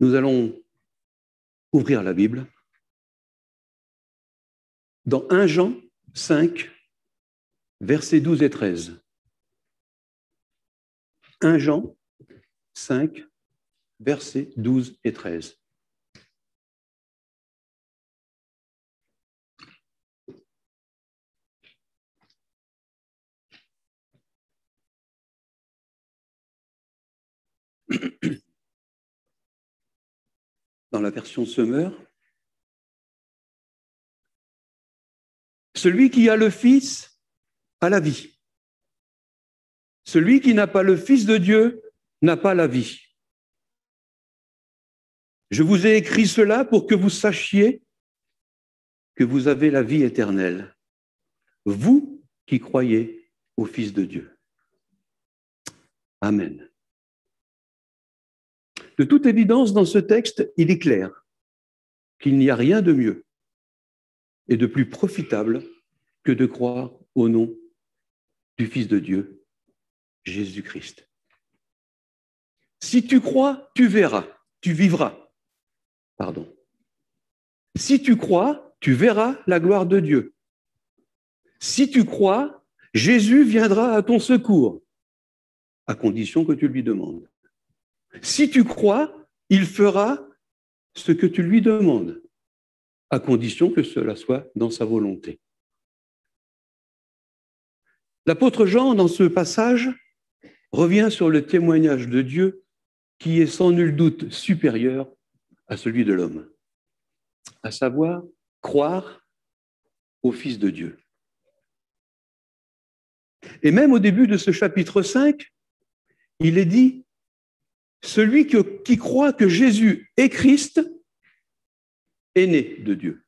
Nous allons ouvrir la Bible dans 1 Jean 5, versets 12 et 13. 1 Jean 5, versets 12 et 13. Dans la version Semeur, celui qui a le Fils a la vie. Celui qui n'a pas le Fils de Dieu n'a pas la vie. Je vous ai écrit cela pour que vous sachiez que vous avez la vie éternelle, vous qui croyez au Fils de Dieu. Amen. De toute évidence, dans ce texte, il est clair qu'il n'y a rien de mieux et de plus profitable que de croire au nom du Fils de Dieu, Jésus-Christ. Si tu crois, tu verras, tu vivras. Pardon. Si tu crois, tu verras la gloire de Dieu. Si tu crois, Jésus viendra à ton secours, à condition que tu lui demandes. Si tu crois, il fera ce que tu lui demandes, à condition que cela soit dans sa volonté. L'apôtre Jean, dans ce passage, revient sur le témoignage de Dieu qui est sans nul doute supérieur à celui de l'homme, à savoir croire au Fils de Dieu. Et même au début de ce chapitre 5, il est dit « Celui qui croit que Jésus est Christ est né de Dieu ».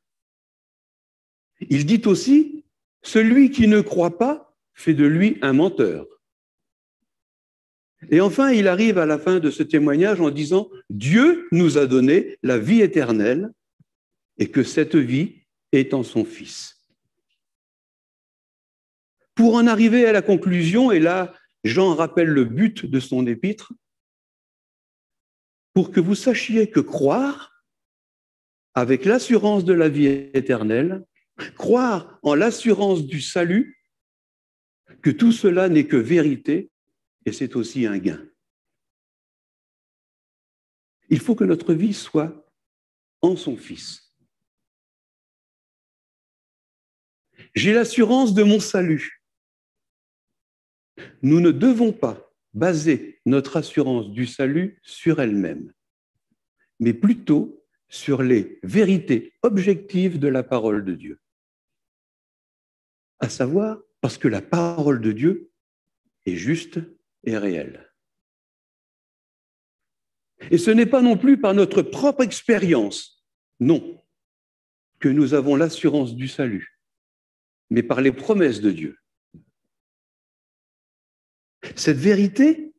Il dit aussi « Celui qui ne croit pas fait de lui un menteur ». Et enfin, il arrive à la fin de ce témoignage en disant « Dieu nous a donné la vie éternelle et que cette vie est en son Fils ». Pour en arriver à la conclusion, et là, Jean rappelle le but de son épître, pour que vous sachiez que croire, avec l'assurance de la vie éternelle, croire en l'assurance du salut, que tout cela n'est que vérité, et c'est aussi un gain. Il faut que notre vie soit en son Fils. J'ai l'assurance de mon salut. Nous ne devons pas baser notre assurance du salut sur elle-même, mais plutôt sur les vérités objectives de la parole de Dieu. À savoir, parce que la parole de Dieu est juste et réelle. Et ce n'est pas non plus par notre propre expérience, non, que nous avons l'assurance du salut, mais par les promesses de Dieu. Cette vérité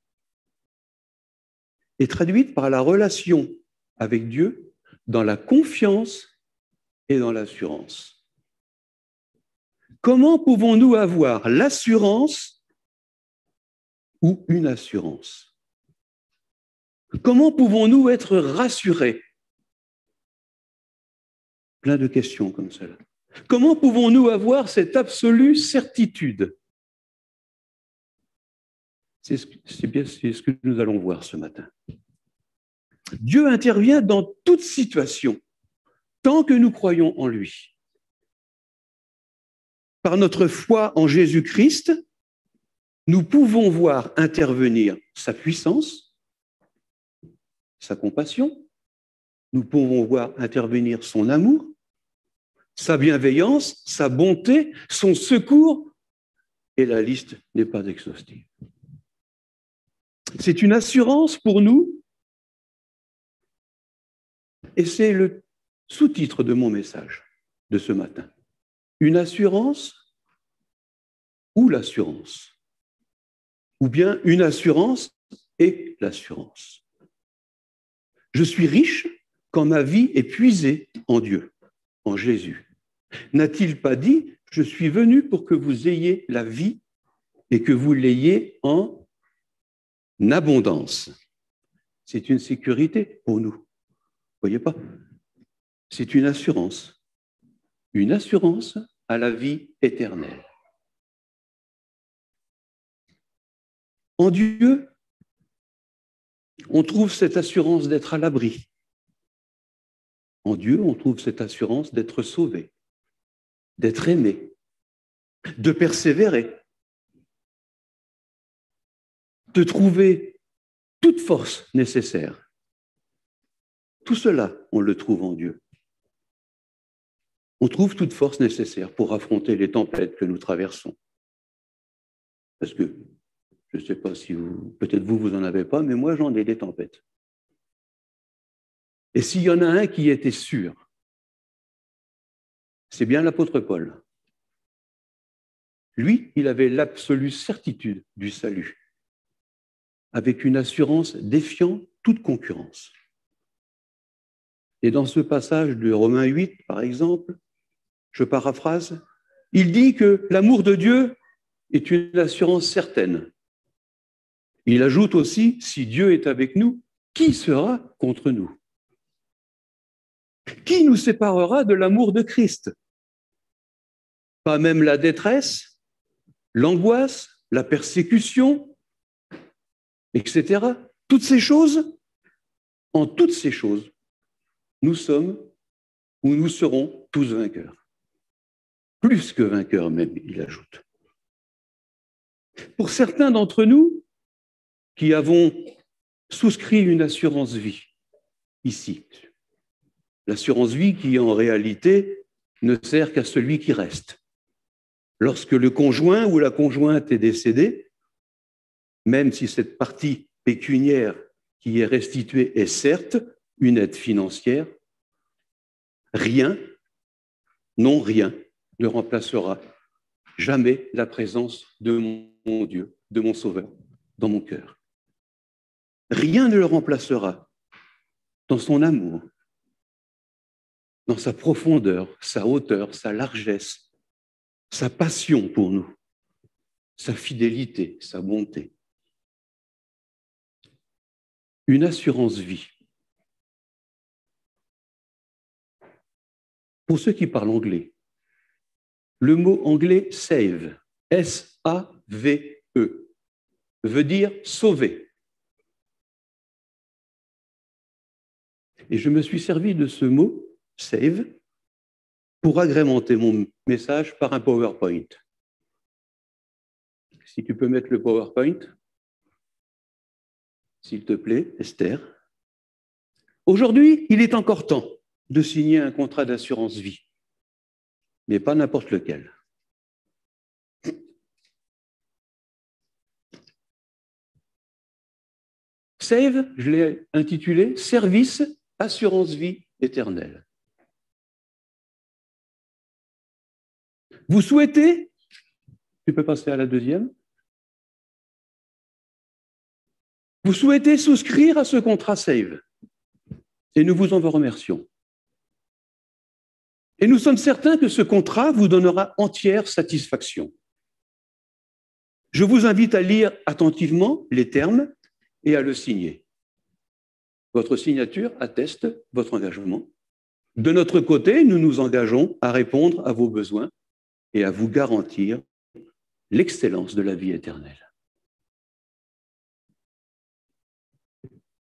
est traduite par la relation avec Dieu dans la confiance et dans l'assurance. Comment pouvons-nous avoir l'assurance ou une assurance? Comment pouvons-nous être rassurés? Plein de questions comme cela. Comment pouvons-nous avoir cette absolue certitude? C'est ce que nous allons voir ce matin. Dieu intervient dans toute situation, tant que nous croyons en lui. Par notre foi en Jésus-Christ, nous pouvons voir intervenir sa puissance, sa compassion, nous pouvons voir intervenir son amour, sa bienveillance, sa bonté, son secours, et la liste n'est pas exhaustive. C'est une assurance pour nous, et c'est le sous-titre de mon message de ce matin. Une assurance ou l'assurance, ou bien une assurance et l'assurance. Je suis riche quand ma vie est puisée en Dieu, en Jésus. N'a-t-il pas dit « Je suis venu pour que vous ayez la vie et que vous l'ayez en abondance ». C'est une sécurité pour nous. Voyez pas? C'est une assurance à la vie éternelle. En Dieu, on trouve cette assurance d'être à l'abri. En Dieu, on trouve cette assurance d'être sauvé, d'être aimé, de persévérer, de trouver toute force nécessaire. Tout cela, on le trouve en Dieu. On trouve toute force nécessaire pour affronter les tempêtes que nous traversons. Parce que, je ne sais pas si vous, peut-être vous n'en avez pas, mais moi j'en ai des tempêtes. Et s'il y en a un qui était sûr, c'est bien l'apôtre Paul. Lui, il avait l'absolue certitude du salut, avec une assurance défiant toute concurrence. Et dans ce passage de Romains 8, par exemple, je paraphrase, il dit que l'amour de Dieu est une assurance certaine. Il ajoute aussi, si Dieu est avec nous, qui sera contre nous? Qui nous séparera de l'amour de Christ? Pas même la détresse, l'angoisse, la persécution, etc. Toutes ces choses, en toutes ces choses, nous sommes ou nous serons tous vainqueurs. Plus que vainqueurs même, il ajoute. Pour certains d'entre nous qui avons souscrit une assurance vie, ici, l'assurance vie qui en réalité ne sert qu'à celui qui reste. Lorsque le conjoint ou la conjointe est décédé, même si cette partie pécuniaire qui est restituée est certes une aide financière, rien, non rien, ne remplacera jamais la présence de mon Dieu, de mon Sauveur, dans mon cœur. Rien ne le remplacera dans son amour, dans sa profondeur, sa hauteur, sa largesse, sa passion pour nous, sa fidélité, sa bonté. Une assurance vie. Pour ceux qui parlent anglais, le mot anglais save, S-A-V-E, veut dire sauver. Et je me suis servi de ce mot, save, pour agrémenter mon message par un PowerPoint. Si tu peux mettre le PowerPoint, s'il te plaît, Esther. Aujourd'hui, il est encore temps de signer un contrat d'assurance vie, mais pas n'importe lequel. Save, je l'ai intitulé Service Assurance Vie Éternelle. Vous souhaitez, tu peux passer à la deuxième, vous souhaitez souscrire à ce contrat Save et nous vous en remercions. Et nous sommes certains que ce contrat vous donnera entière satisfaction. Je vous invite à lire attentivement les termes et à le signer. Votre signature atteste votre engagement. De notre côté, nous nous engageons à répondre à vos besoins et à vous garantir l'excellence de la vie éternelle.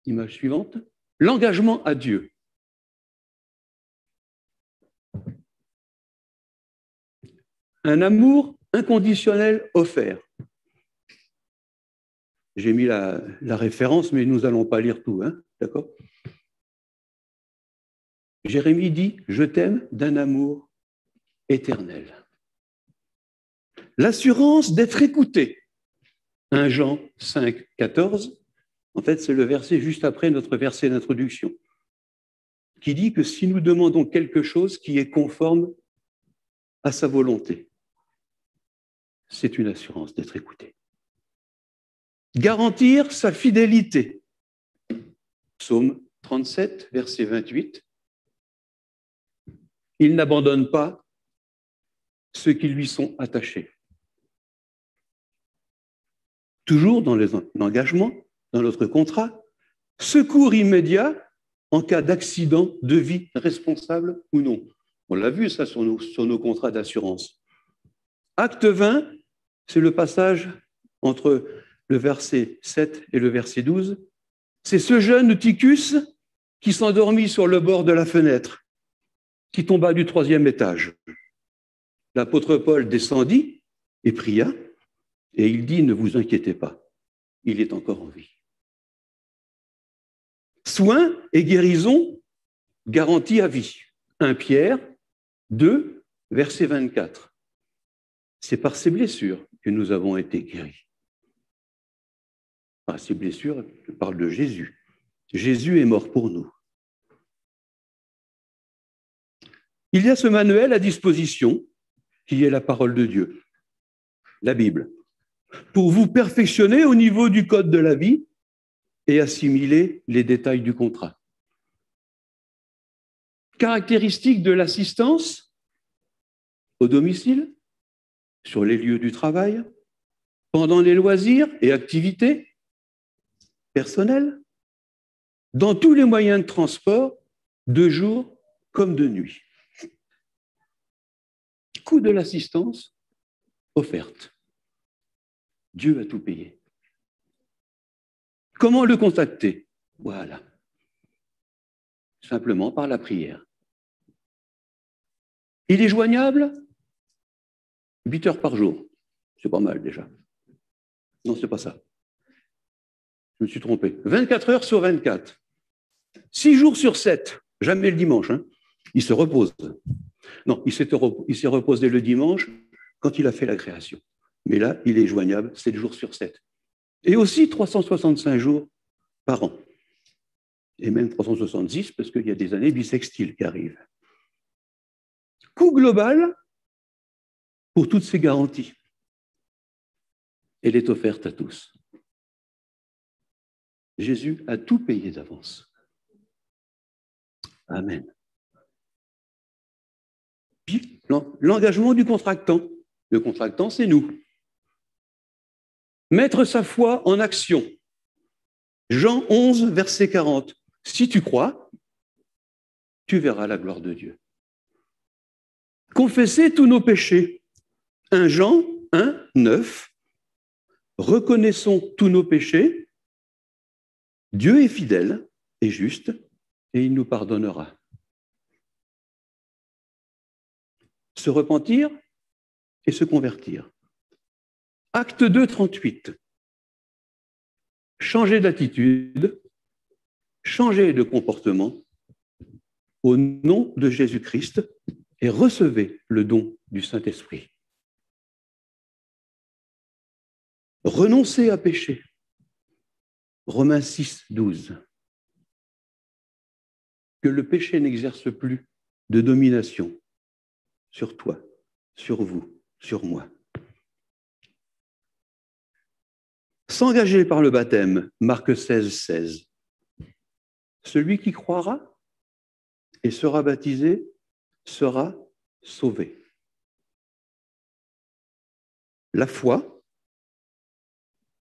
Image suivante. L'engagement à Dieu. Un amour inconditionnel offert. J'ai mis la référence, mais nous n'allons pas lire tout, hein, d'accord? Jérémie dit « Je t'aime d'un amour éternel ». L'assurance d'être écouté. 1 Jean 5, 14, en fait, c'est le verset juste après notre verset d'introduction, qui dit que si nous demandons quelque chose qui est conforme à sa volonté, c'est une assurance d'être écouté. Garantir sa fidélité. Psaume 37, verset 28. Il n'abandonne pas ceux qui lui sont attachés. Toujours dans les engagements, dans notre contrat, secours immédiat en cas d'accident de vie, responsable ou non. On l'a vu ça sur nos contrats d'assurance. Acte 20, c'est le passage entre le verset 7 et le verset 12. C'est ce jeune Eutychus qui s'endormit sur le bord de la fenêtre, qui tomba du 3e étage. L'apôtre Paul descendit et pria, et il dit, ne vous inquiétez pas, il est encore en vie. Soins et guérison garantis à vie. 1 Pierre 2, verset 24. C'est par ces blessures que nous avons été guéris. Par ces blessures, je parle de Jésus. Jésus est mort pour nous. Il y a ce manuel à disposition qui est la parole de Dieu, la Bible, pour vous perfectionner au niveau du code de la vie et assimiler les détails du contrat. Caractéristiques de l'assistance au domicile, sur les lieux du travail, pendant les loisirs et activités personnelles, dans tous les moyens de transport, de jour comme de nuit. Coût de l'assistance offerte. Dieu a tout payé. Comment le contacter? Voilà. Simplement par la prière. Il est joignable 8 heures par jour. C'est pas mal déjà. Non, c'est pas ça. Je me suis trompé. 24 heures sur 24. 6 jours sur 7. Jamais le dimanche. Hein. Il se repose. Non, il s'est reposé le dimanche quand il a fait la création. Mais là, il est joignable 7 jours sur 7. Et aussi 365 jours par an. Et même 366, parce qu'il y a des années bissextiles qui arrivent. Coût global pour toutes ces garanties. Elle est offerte à tous. Jésus a tout payé d'avance. Amen. Puis, l'engagement du contractant. Le contractant, c'est nous. Mettre sa foi en action. Jean 11, verset 40. Si tu crois, tu verras la gloire de Dieu. Confesser tous nos péchés. 1 Jean 1, 9. Reconnaissons tous nos péchés. Dieu est fidèle et juste et il nous pardonnera. Se repentir et se convertir. Acte 2, 38. Changer d'attitude, changer de comportement au nom de Jésus-Christ et recevez le don du Saint-Esprit. Renoncer à pécher. Romains 6, 12. Que le péché n'exerce plus de domination sur toi, sur vous, sur moi. S'engager par le baptême, Marc 16, 16. Celui qui croira et sera baptisé sera sauvé. La foi,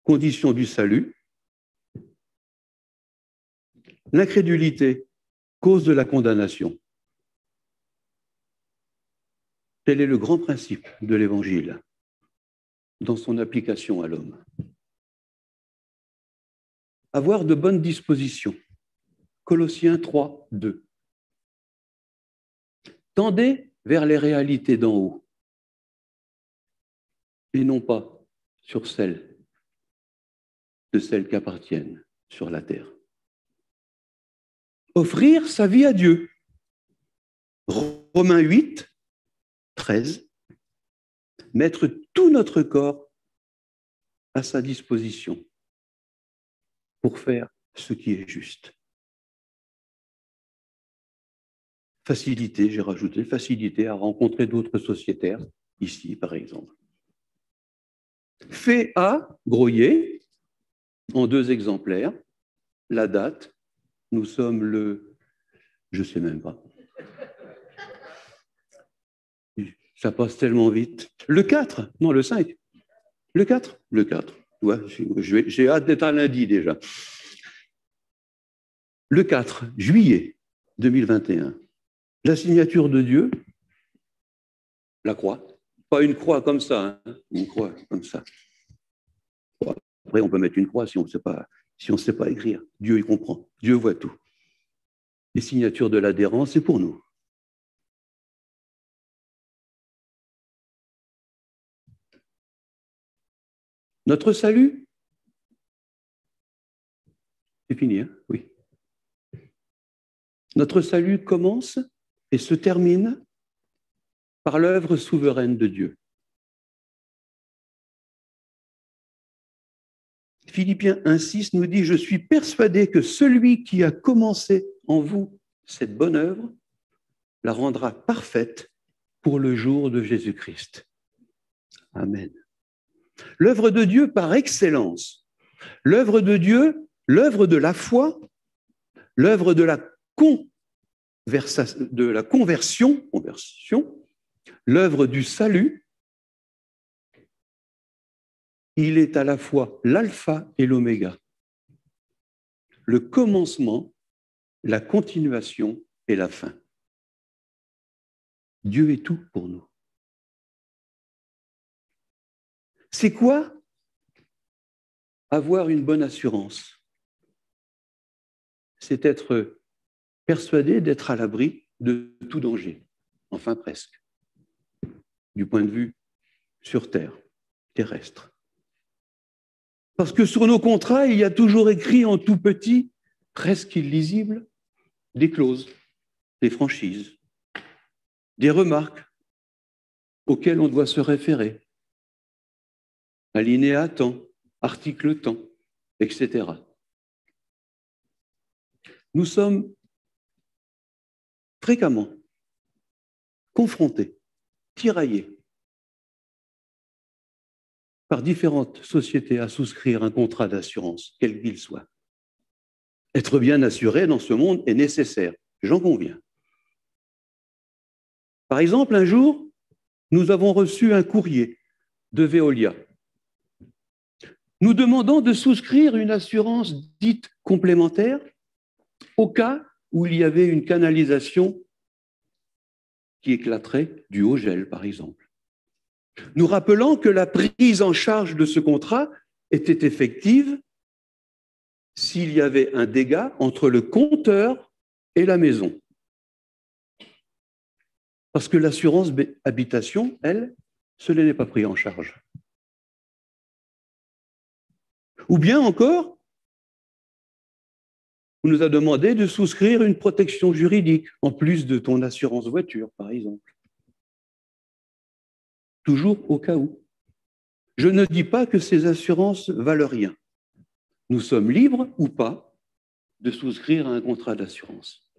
condition du salut. L'incrédulité, cause de la condamnation. Tel est le grand principe de l'Évangile dans son application à l'homme. Avoir de bonnes dispositions. Colossiens 3, 2. Tendez vers les réalités d'en haut et non pas sur celles qui appartiennent sur la terre. Offrir sa vie à Dieu. Romains 8, 13. Mettre tout notre corps à sa disposition pour faire ce qui est juste. Facilité, j'ai rajouté, facilité à rencontrer d'autres sociétaires, ici par exemple. Fait à Groyer, en 2 exemplaires, la date, nous sommes le, je ne sais même pas, ça passe tellement vite, le 4, non le 5, le 4, le 4, ouais, j'ai hâte d'être à lundi déjà. Le 4 juillet 2021, la signature de Dieu, la croix. Pas une croix comme ça, hein, une croix comme ça. Après, on peut mettre une croix si on ne sait pas écrire. Dieu, il comprend. Dieu voit tout. Les signatures de l'adhérence, c'est pour nous. Notre salut, c'est fini, hein? Oui. Notre salut commence et se termine par l'œuvre souveraine de Dieu. Philippiens 1,6 nous dit « Je suis persuadé que celui qui a commencé en vous cette bonne œuvre la rendra parfaite pour le jour de Jésus-Christ. » Amen. L'œuvre de Dieu par excellence, l'œuvre de Dieu, l'œuvre de la foi, l'œuvre de la conversion, l'œuvre du salut, il est à la fois l'alpha et l'oméga, le commencement, la continuation et la fin. Dieu est tout pour nous. C'est quoi avoir une bonne assurance? C'est être persuadé d'être à l'abri de tout danger, enfin presque, du point de vue sur Terre, terrestre. Parce que sur nos contrats, il y a toujours écrit en tout petit, presque illisible, des clauses, des franchises, des remarques auxquelles on doit se référer. Alinéa temps, article temps, etc. Nous sommes fréquemment confrontés, tiraillés par différentes sociétés à souscrire un contrat d'assurance, quel qu'il soit. Être bien assuré dans ce monde est nécessaire, j'en conviens. Par exemple, un jour, nous avons reçu un courrier de Veolia nous demandant de souscrire une assurance dite complémentaire au cas où il y avait une canalisation qui éclaterait du haut gel, par exemple. Nous rappelant que la prise en charge de ce contrat était effective s'il y avait un dégât entre le compteur et la maison. Parce que l'assurance habitation, elle, cela n'est pas pris en charge. Ou bien encore, on nous a demandé de souscrire une protection juridique, en plus de ton assurance voiture, par exemple. Toujours au cas où. Je ne dis pas que ces assurances valent rien. Nous sommes libres ou pas de souscrire à un contrat d'assurance.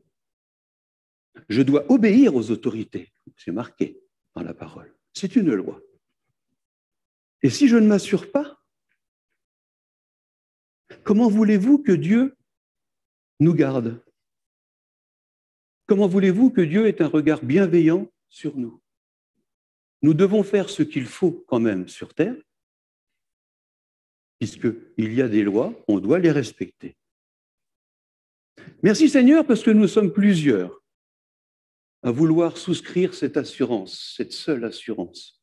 Je dois obéir aux autorités, c'est marqué dans la parole. C'est une loi. Et si je ne m'assure pas, comment voulez-vous que Dieu nous garde? Comment voulez-vous que Dieu ait un regard bienveillant sur nous? Nous devons faire ce qu'il faut quand même sur terre, puisqu'il y a des lois, on doit les respecter. Merci Seigneur, parce que nous sommes plusieurs à vouloir souscrire cette assurance, cette seule assurance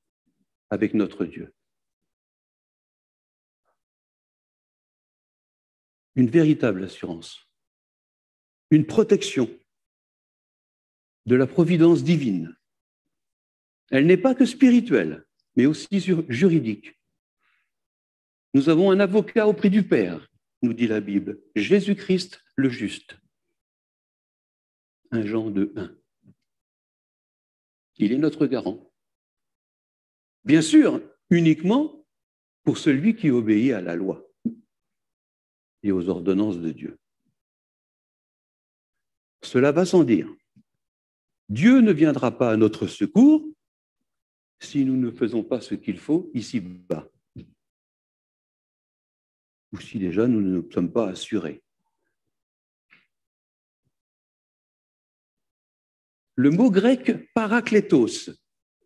avec notre Dieu. Une véritable assurance, une protection de la providence divine. Elle n'est pas que spirituelle, mais aussi juridique. Nous avons un avocat auprès du Père, nous dit la Bible, Jésus-Christ le juste. 1 Jean 2:1. Il est notre garant. Bien sûr, uniquement pour celui qui obéit à la loi et aux ordonnances de Dieu. Cela va sans dire. Dieu ne viendra pas à notre secours si nous ne faisons pas ce qu'il faut ici-bas, ou si déjà nous ne sommes pas assurés. Le mot grec paraklétos,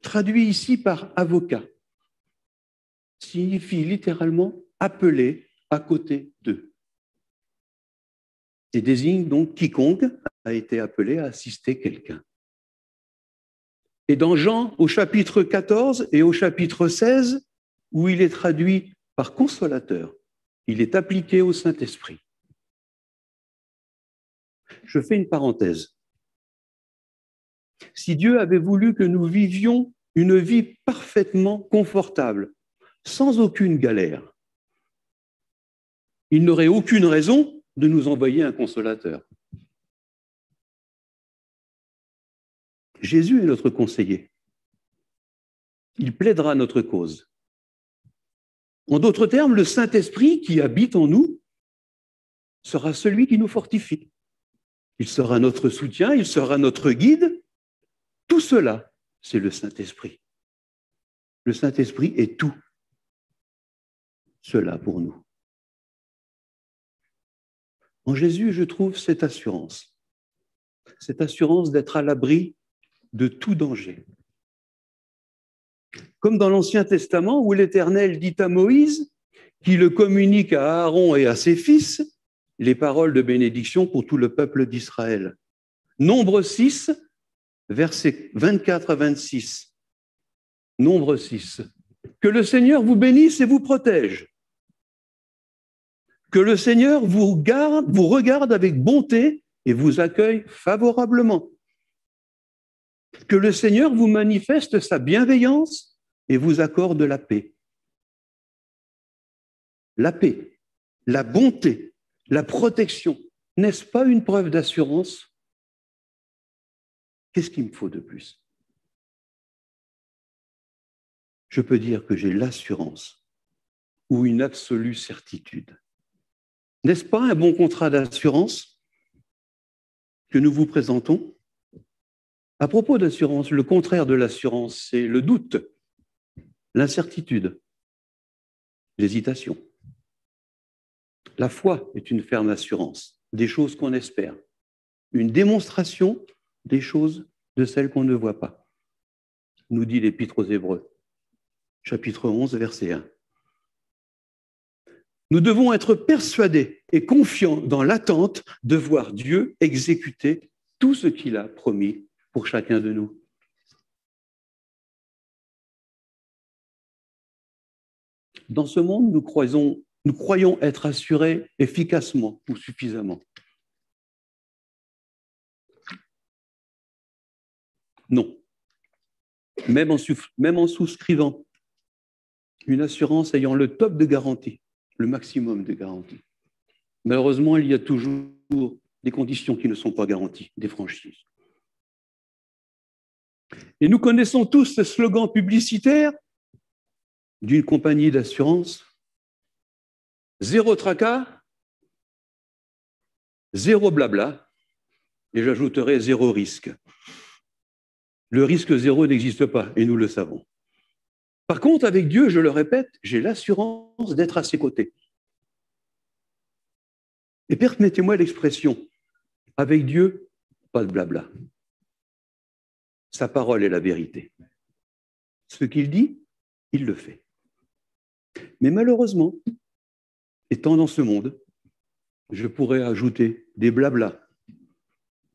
traduit ici par avocat, signifie littéralement appeler à côté d'eux. et désigne donc quiconque a été appelé à assister quelqu'un. Et dans Jean, au chapitre 14 et au chapitre 16, où il est traduit par consolateur, il est appliqué au Saint-Esprit. Je fais une parenthèse. Si Dieu avait voulu que nous vivions une vie parfaitement confortable, sans aucune galère, il n'aurait aucune raison de nous envoyer un consolateur. Jésus est notre conseiller. Il plaidera notre cause. En d'autres termes, le Saint-Esprit qui habite en nous sera celui qui nous fortifie. Il sera notre soutien, il sera notre guide. Tout cela, c'est le Saint-Esprit. Le Saint-Esprit est tout cela pour nous. En Jésus, je trouve cette assurance d'être à l'abri de tout danger. Comme dans l'Ancien Testament où l'Éternel dit à Moïse qu'il le communique à Aaron et à ses fils les paroles de bénédiction pour tout le peuple d'Israël. Nombre 6, versets 24 à 26. Nombre 6. Que le Seigneur vous bénisse et vous protège. Que le Seigneur vous regarde avec bonté et vous accueille favorablement. Que le Seigneur vous manifeste sa bienveillance et vous accorde la paix. La paix, la bonté, la protection, n'est-ce pas une preuve d'assurance? Qu'est-ce qu'il me faut de plus? Je peux dire que j'ai l'assurance ou une absolue certitude. N'est-ce pas un bon contrat d'assurance que nous vous présentons? À propos d'assurance, le contraire de l'assurance, c'est le doute, l'incertitude, l'hésitation. La foi est une ferme assurance des choses qu'on espère, une démonstration des choses de celles qu'on ne voit pas, nous dit l'Épître aux Hébreux, chapitre 11, verset 1. Nous devons être persuadés et confiants dans l'attente de voir Dieu exécuter tout ce qu'il a promis pour chacun de nous. Dans ce monde, nous croyons être assurés efficacement ou suffisamment. Non. Même en souscrivant une assurance ayant le top de garantie, le maximum de garantie. Malheureusement, il y a toujours des conditions qui ne sont pas garanties, des franchises. Et nous connaissons tous ce slogan publicitaire d'une compagnie d'assurance: zéro tracas, zéro blabla, et j'ajouterai zéro risque. Le risque zéro n'existe pas, et nous le savons. Par contre, avec Dieu, je le répète, j'ai l'assurance d'être à ses côtés. Et permettez-moi l'expression, avec Dieu, pas de blabla. Sa parole est la vérité. Ce qu'il dit, il le fait. Mais malheureusement, étant dans ce monde, je pourrais ajouter des blablas,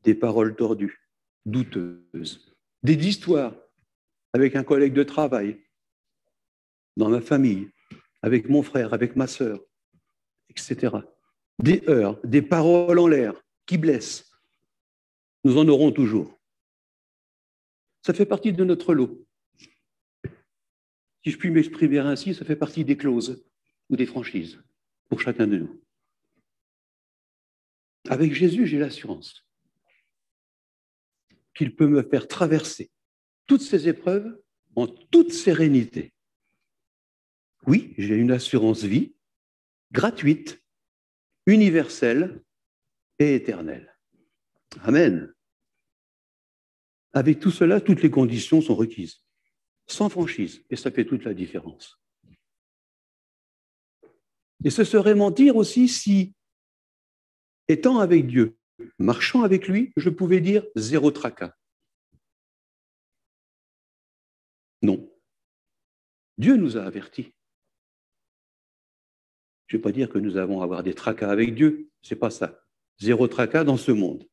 des paroles tordues, douteuses, des histoires avec un collègue de travail, dans ma famille, avec mon frère, avec ma sœur, etc. Des heurts, des paroles en l'air qui blessent. Nous en aurons toujours. Ça fait partie de notre lot. Si je puis m'exprimer ainsi, ça fait partie des clauses ou des franchises pour chacun de nous. Avec Jésus, j'ai l'assurance qu'il peut me faire traverser toutes ces épreuves en toute sérénité. Oui, j'ai une assurance vie gratuite, universelle et éternelle. Amen. Avec tout cela, toutes les conditions sont requises, sans franchise, et ça fait toute la différence. Et ce serait mentir aussi si, étant avec Dieu, marchant avec lui, je pouvais dire zéro tracas. Non. Dieu nous a avertis. Je ne vais pas dire que nous avons à avoir des tracas avec Dieu, ce n'est pas ça. zéro tracas dans ce monde.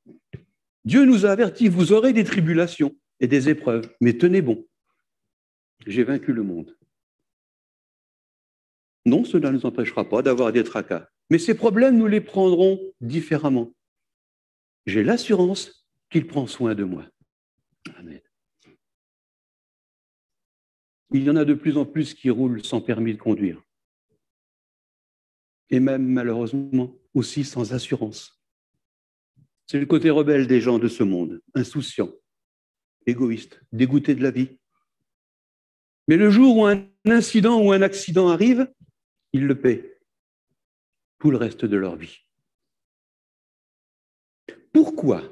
Dieu nous a avertis, vous aurez des tribulations et des épreuves, mais tenez bon, j'ai vaincu le monde. Non, cela ne nous empêchera pas d'avoir des tracas, mais ces problèmes, nous les prendrons différemment. J'ai l'assurance qu'il prend soin de moi. Amen. Il y en a de plus en plus qui roulent sans permis de conduire. Et même, malheureusement, aussi sans assurance. C'est le côté rebelle des gens de ce monde, insouciants, égoïstes, dégoûtés de la vie. Mais le jour où un incident ou un accident arrive, ils le paient tout le reste de leur vie. Pourquoi,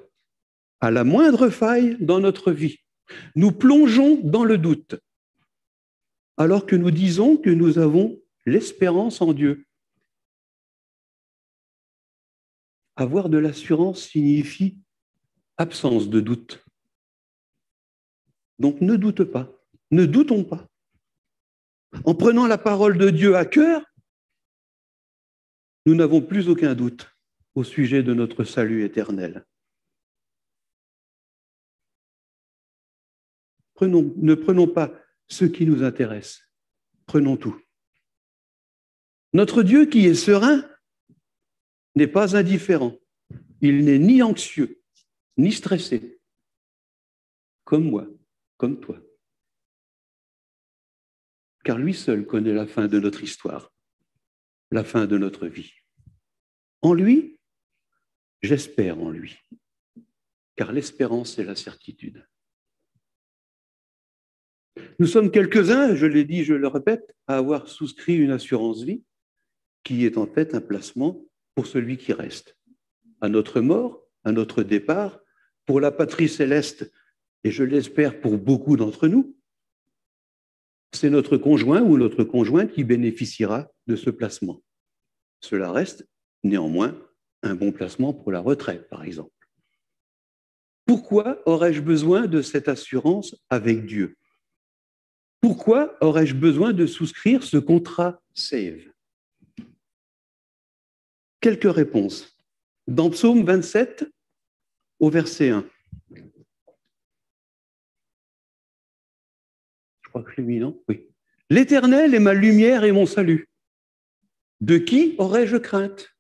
à la moindre faille dans notre vie, nous plongeons dans le doute, alors que nous disons que nous avons l'espérance en Dieu? Avoir de l'assurance signifie absence de doute. Donc ne doute pas, ne doutons pas. En prenant la parole de Dieu à cœur, nous n'avons plus aucun doute au sujet de notre salut éternel. Ne prenons pas ce qui nous intéresse, prenons tout. Notre Dieu qui est serein n'est pas indifférent. Il n'est ni anxieux, ni stressé, comme moi, comme toi. Car lui seul connaît la fin de notre histoire, la fin de notre vie. En lui, j'espère en lui, car l'espérance, c'est la certitude. Nous sommes quelques-uns, je l'ai dit, je le répète, à avoir souscrit une assurance vie qui est en fait un placement pour celui qui reste. À notre mort, à notre départ, pour la patrie céleste, et je l'espère pour beaucoup d'entre nous, c'est notre conjoint ou notre conjointe qui bénéficiera de ce placement. Cela reste néanmoins un bon placement pour la retraite, par exemple. Pourquoi aurais-je besoin de cette assurance avec Dieu? Pourquoi aurais-je besoin de souscrire ce contrat SAVE? Quelques réponses. Dans Psaume 27, au verset 1. Je crois que je l'ai mis, non? Oui. L'Éternel est ma lumière et mon salut. De qui aurais-je crainte?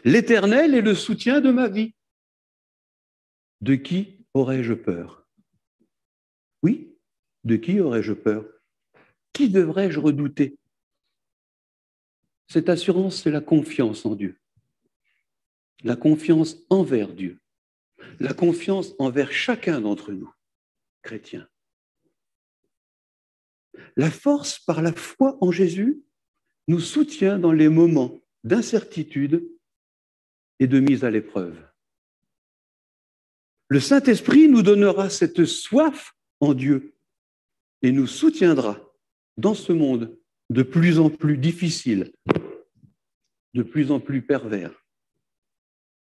L'Éternel est le soutien de ma vie. De qui aurais-je peur? Oui, de qui aurais-je peur? Qui devrais-je redouter? Cette assurance, c'est la confiance en Dieu. La confiance envers Dieu. La confiance envers chacun d'entre nous, chrétiens. La force par la foi en Jésus nous soutient dans les moments d'incertitude et de mise à l'épreuve. Le Saint-Esprit nous donnera cette soif en Dieu et nous soutiendra dans ce monde de plus en plus difficile, de plus en plus pervers,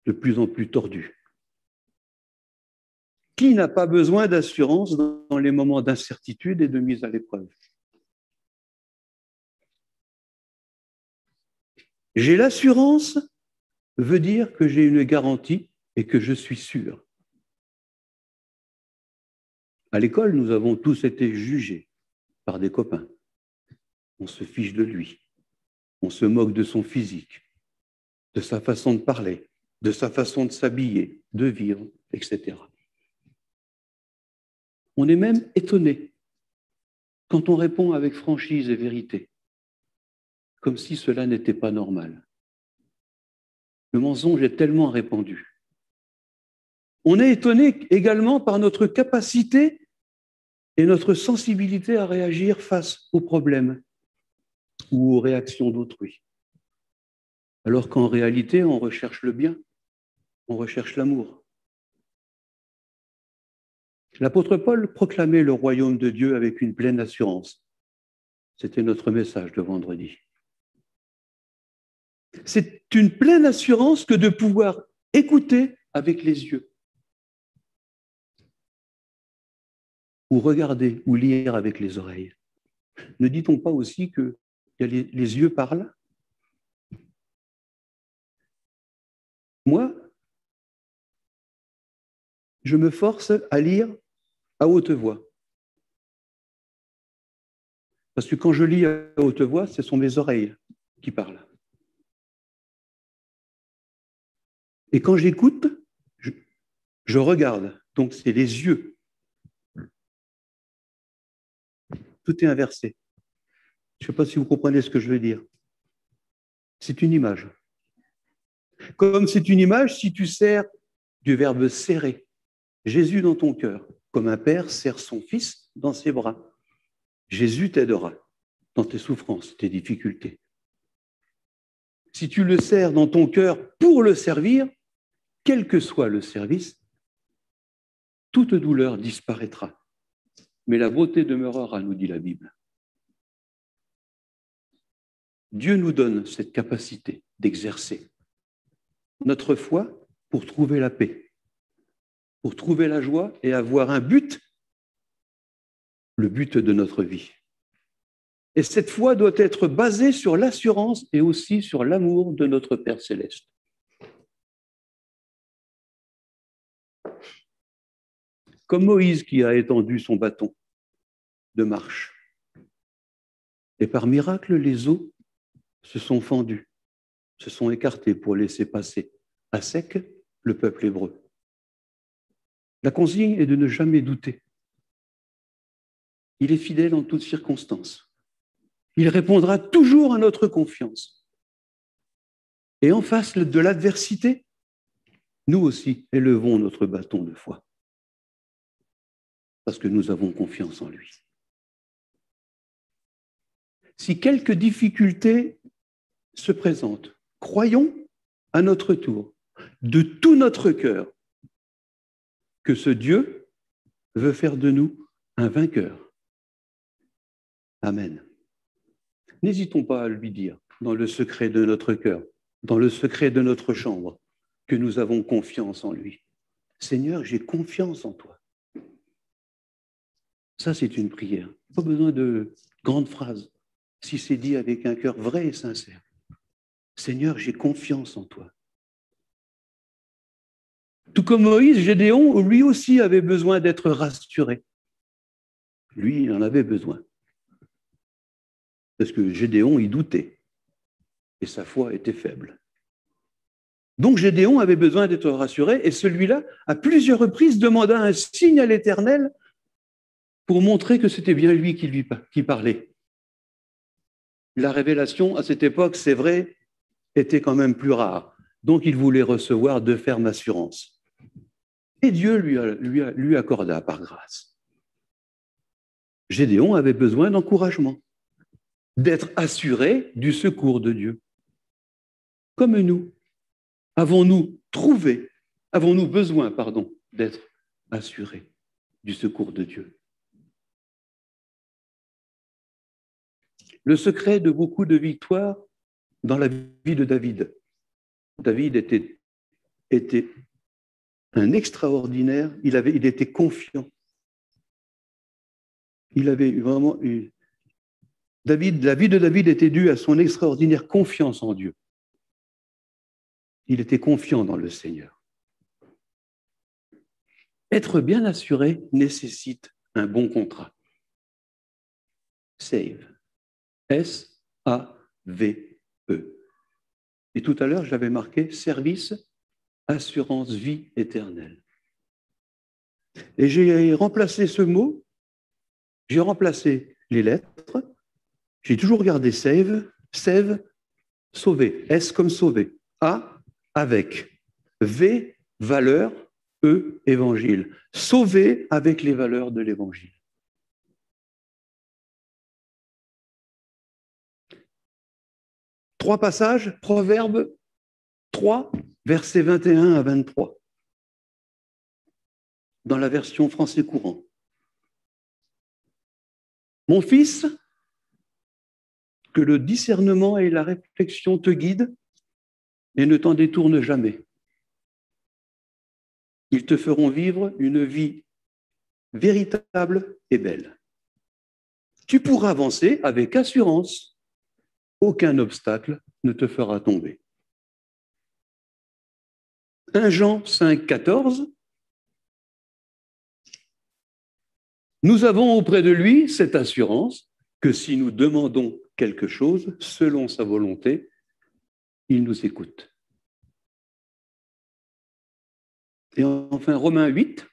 de plus en plus tordu. Qui n'a pas besoin d'assurance dans les moments d'incertitude et de mise à l'épreuve? J'ai l'assurance veut dire que j'ai une garantie et que je suis sûr. À l'école, nous avons tous été jugés par des copains. On se fiche de lui, on se moque de son physique, de sa façon de parler, de sa façon de s'habiller, de vivre, etc. On est même étonné quand on répond avec franchise et vérité, comme si cela n'était pas normal. Le mensonge est tellement répandu. On est étonné également par notre capacité et notre sensibilité à réagir face aux problèmes ou aux réactions d'autrui. Alors qu'en réalité, on recherche le bien, on recherche l'amour. L'apôtre Paul proclamait le royaume de Dieu avec une pleine assurance. C'était notre message de vendredi. C'est une pleine assurance que de pouvoir écouter avec les yeux, ou regarder, ou lire avec les oreilles. Ne dit-on pas aussi que les yeux parlent? Moi, je me force à lire à haute voix. Parce que quand je lis à haute voix, ce sont mes oreilles qui parlent. Et quand j'écoute, je regarde. Donc, c'est les yeux. Tout est inversé. Je ne sais pas si vous comprenez ce que je veux dire. C'est une image. Comme c'est une image, si tu sers du verbe serrer, Jésus dans ton cœur, comme un père serre son fils dans ses bras, Jésus t'aidera dans tes souffrances, tes difficultés. Si tu le sers dans ton cœur pour le servir, quel que soit le service, toute douleur disparaîtra. Mais la beauté demeurera, nous dit la Bible. Dieu nous donne cette capacité d'exercer notre foi pour trouver la paix, pour trouver la joie et avoir un but, le but de notre vie. Et cette foi doit être basée sur l'assurance et aussi sur l'amour de notre Père céleste. Comme Moïse qui a étendu son bâton de marche. Et par miracle, les eaux se sont fendues, se sont écartées pour laisser passer à sec le peuple hébreu. La consigne est de ne jamais douter. Il est fidèle en toutes circonstances. Il répondra toujours à notre confiance. Et en face de l'adversité, nous aussi élevons notre bâton de foi. Parce que nous avons confiance en lui. Si quelques difficultés se présentent, croyons à notre tour, de tout notre cœur, que ce Dieu veut faire de nous un vainqueur. Amen. N'hésitons pas à lui dire, dans le secret de notre cœur, dans le secret de notre chambre, que nous avons confiance en lui. Seigneur, j'ai confiance en toi. Ça, c'est une prière. Pas besoin de grandes phrases, si c'est dit avec un cœur vrai et sincère. Seigneur, j'ai confiance en toi. Tout comme Moïse, Gédéon, lui aussi avait besoin d'être rassuré. Lui, il en avait besoin. Parce que Gédéon, il doutait. Et sa foi était faible. Donc Gédéon avait besoin d'être rassuré, et celui-là, à plusieurs reprises, demanda un signe à l'Éternel pour montrer que c'était bien lui qui parlait. La révélation, à cette époque, c'est vrai, était quand même plus rare. Donc il voulait recevoir de fermes assurances. Et Dieu lui accorda par grâce. Gédéon avait besoin d'encouragement, d'être assuré du secours de Dieu. Comme nous, avons-nous besoin, d'être assurés du secours de Dieu. Le secret de beaucoup de victoires dans la vie de David. David était un extraordinaire, il était confiant. Il avait vraiment la vie de David était due à son extraordinaire confiance en Dieu. Il était confiant dans le Seigneur. Être bien assuré nécessite un bon contrat. Save. S-A-V-E. Et tout à l'heure, j'avais marqué service, assurance vie éternelle. Et j'ai remplacé ce mot, j'ai remplacé les lettres, j'ai toujours gardé save, sauver, S comme sauver, A avec, V valeur, E évangile. Sauver avec les valeurs de l'évangile. Trois passages, Proverbes 3, versets 21 à 23, dans la version français courant. Mon fils, que le discernement et la réflexion te guident et ne t'en détournent jamais. Ils te feront vivre une vie véritable et belle. Tu pourras avancer avec assurance. Aucun obstacle ne te fera tomber. 1 Jean 5, 14, nous avons auprès de lui cette assurance que si nous demandons quelque chose selon sa volonté, il nous écoute. Et enfin, Romains 8,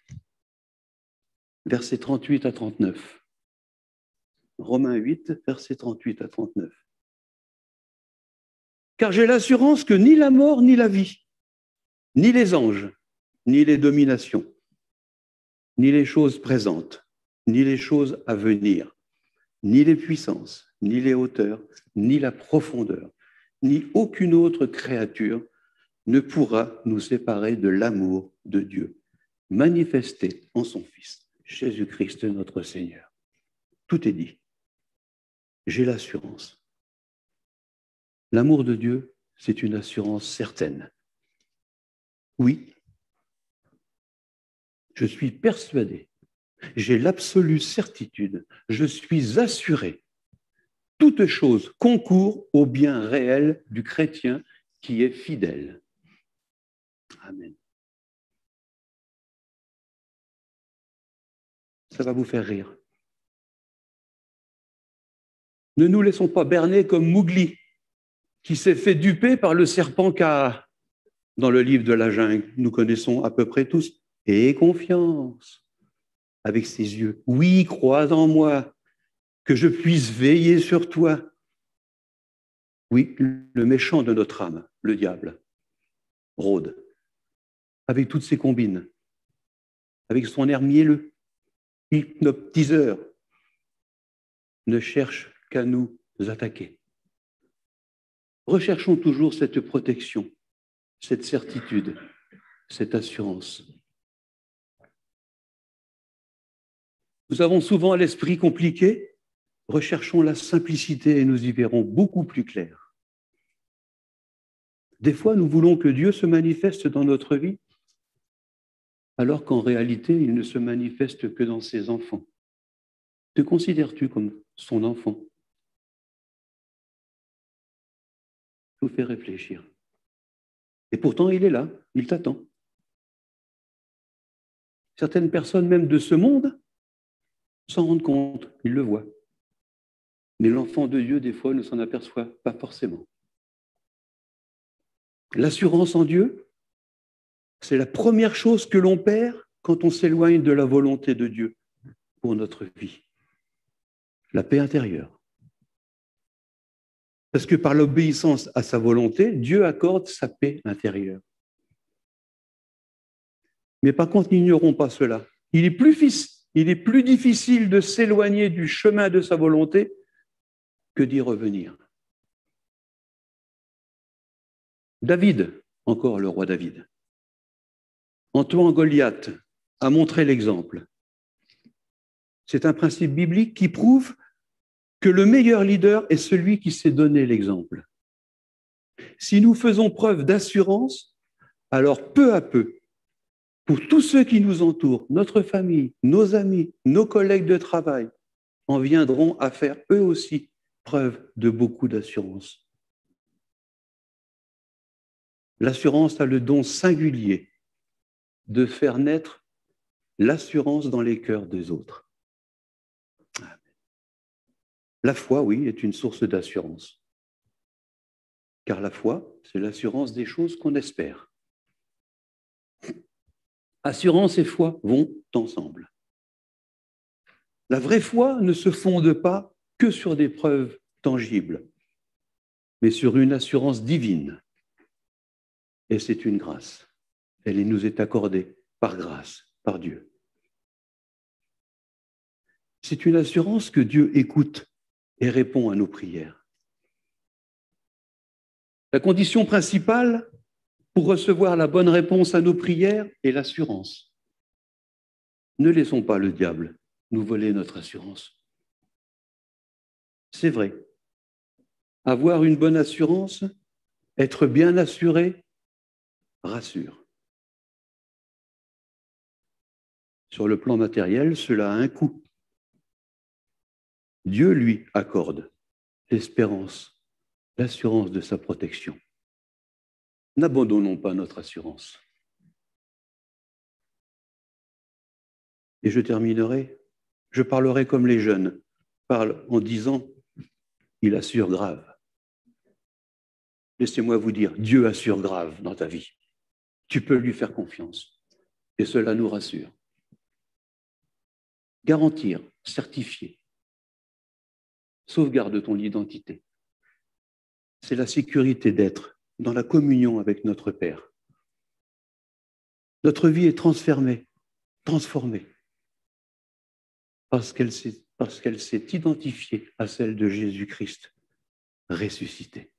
versets 38 à 39. Romains 8, versets 38 à 39. Car j'ai l'assurance que ni la mort, ni la vie, ni les anges, ni les dominations, ni les choses présentes, ni les choses à venir, ni les puissances, ni les hauteurs, ni la profondeur, ni aucune autre créature ne pourra nous séparer de l'amour de Dieu, manifesté en son Fils, Jésus-Christ notre Seigneur. Tout est dit. J'ai l'assurance. L'amour de Dieu, c'est une assurance certaine. Oui, je suis persuadé, j'ai l'absolue certitude, je suis assuré. Toute chose concourt au bien réel du chrétien qui est fidèle. Amen. Ça va vous faire rire. Ne nous laissons pas berner comme Mowgli, qui s'est fait duper par le serpent Kaa dans le livre de la jungle. Nous connaissons à peu près tous. Aie confiance avec ses yeux. Oui, crois en moi, que je puisse veiller sur toi. Oui, le méchant de notre âme, le diable, rôde, avec toutes ses combines, avec son air mielleux, hypnotiseur, ne cherche qu'à nous attaquer. Recherchons toujours cette protection, cette certitude, cette assurance. Nous avons souvent l'esprit compliqué, recherchons la simplicité et nous y verrons beaucoup plus clair. Des fois, nous voulons que Dieu se manifeste dans notre vie, alors qu'en réalité, il ne se manifeste que dans ses enfants. Te considères-tu comme son enfant? Je vous fais réfléchir. Et pourtant, il est là, il t'attend. Certaines personnes, même de ce monde, s'en rendent compte, ils le voient. Mais l'enfant de Dieu, des fois, ne s'en aperçoit pas forcément. L'assurance en Dieu, c'est la première chose que l'on perd quand on s'éloigne de la volonté de Dieu pour notre vie. La paix intérieure. Parce que par l'obéissance à sa volonté, Dieu accorde sa paix intérieure. Mais par contre, n'ignorons pas cela. Il est plus difficile de s'éloigner du chemin de sa volonté que d'y revenir. David, encore le roi David, en tuant Goliath, a montré l'exemple. C'est un principe biblique qui prouve que le meilleur leader est celui qui sait donner l'exemple. Si nous faisons preuve d'assurance, alors peu à peu, pour tous ceux qui nous entourent, notre famille, nos amis, nos collègues de travail, en viendront à faire eux aussi preuve de beaucoup d'assurance. L'assurance a le don singulier de faire naître l'assurance dans les cœurs des autres. La foi, oui, est une source d'assurance. Car la foi, c'est l'assurance des choses qu'on espère. Assurance et foi vont ensemble. La vraie foi ne se fonde pas que sur des preuves tangibles, mais sur une assurance divine. Et c'est une grâce. Elle nous est accordée par grâce, par Dieu. C'est une assurance que Dieu écoute et répond à nos prières. La condition principale pour recevoir la bonne réponse à nos prières est l'assurance. Ne laissons pas le diable nous voler notre assurance. C'est vrai. Avoir une bonne assurance, être bien assuré, rassure. Sur le plan matériel, cela a un coût. Dieu, lui, accorde l'espérance, l'assurance de sa protection. N'abandonnons pas notre assurance. Et je terminerai, je parlerai comme les jeunes parlent en disant, il assure grave. Laissez-moi vous dire, Dieu assure grave dans ta vie. Tu peux lui faire confiance. Et cela nous rassure. Garantir, certifier, sauvegarde ton identité. C'est la sécurité d'être dans la communion avec notre Père. Notre vie est transformée parce qu'elle s'est identifiée à celle de Jésus-Christ ressuscité.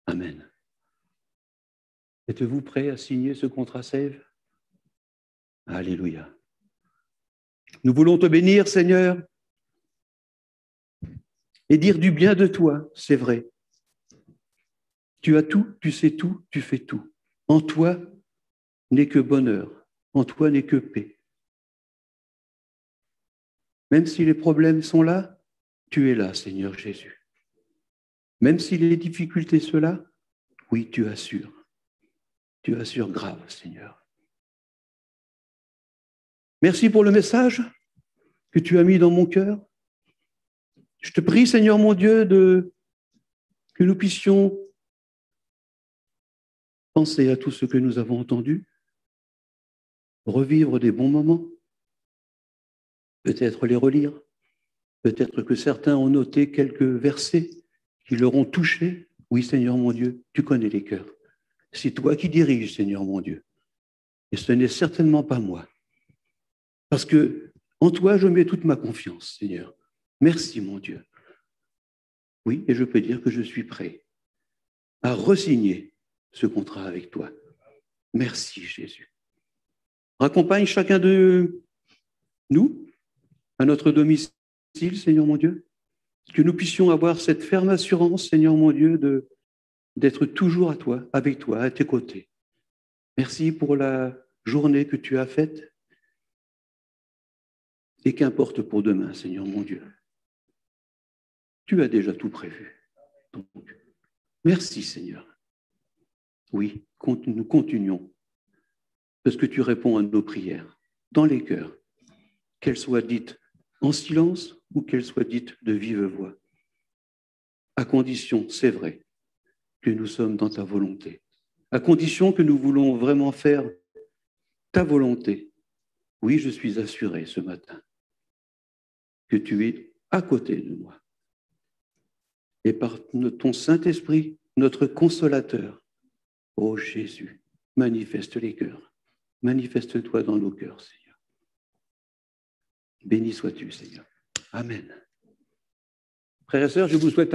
Amen. Êtes-vous prêts à signer ce contrat Save? Alléluia. Nous voulons te bénir, Seigneur, et dire du bien de toi, c'est vrai. Tu as tout, tu sais tout, tu fais tout. En toi n'est que bonheur, en toi n'est que paix. Même si les problèmes sont là, tu es là, Seigneur Jésus. Même si les difficultés sont là, oui, tu assures. Tu assures grave, Seigneur. Merci pour le message que tu as mis dans mon cœur. Je te prie, Seigneur mon Dieu, que nous puissions penser à tout ce que nous avons entendu, revivre des bons moments, peut-être les relire, peut-être que certains ont noté quelques versets qui leur ont touché. Oui, Seigneur mon Dieu, tu connais les cœurs. C'est toi qui diriges, Seigneur mon Dieu. Et ce n'est certainement pas moi. Parce que en toi, je mets toute ma confiance, Seigneur. Merci, mon Dieu. Oui, et je peux dire que je suis prêt à re-signer ce contrat avec toi. Merci, Jésus. Raccompagne chacun de nous à notre domicile, Seigneur mon Dieu. Que nous puissions avoir cette ferme assurance, Seigneur mon Dieu, d'être toujours à toi, avec toi, à tes côtés. Merci pour la journée que tu as faite. Et qu'importe pour demain, Seigneur mon Dieu. Tu as déjà tout prévu. Donc, merci, Seigneur. Oui, nous continuons. Parce que tu réponds à nos prières, dans les cœurs, qu'elles soient dites en silence ou qu'elles soient dites de vive voix. À condition, c'est vrai, que nous sommes dans ta volonté. À condition que nous voulons vraiment faire ta volonté. Oui, je suis assuré ce matin que tu es à côté de moi. Et par ton Saint-Esprit, notre consolateur, ô Jésus, manifeste les cœurs. Manifeste-toi dans nos cœurs, Seigneur. Béni sois-tu, Seigneur. Amen. Frères et sœurs, je vous souhaite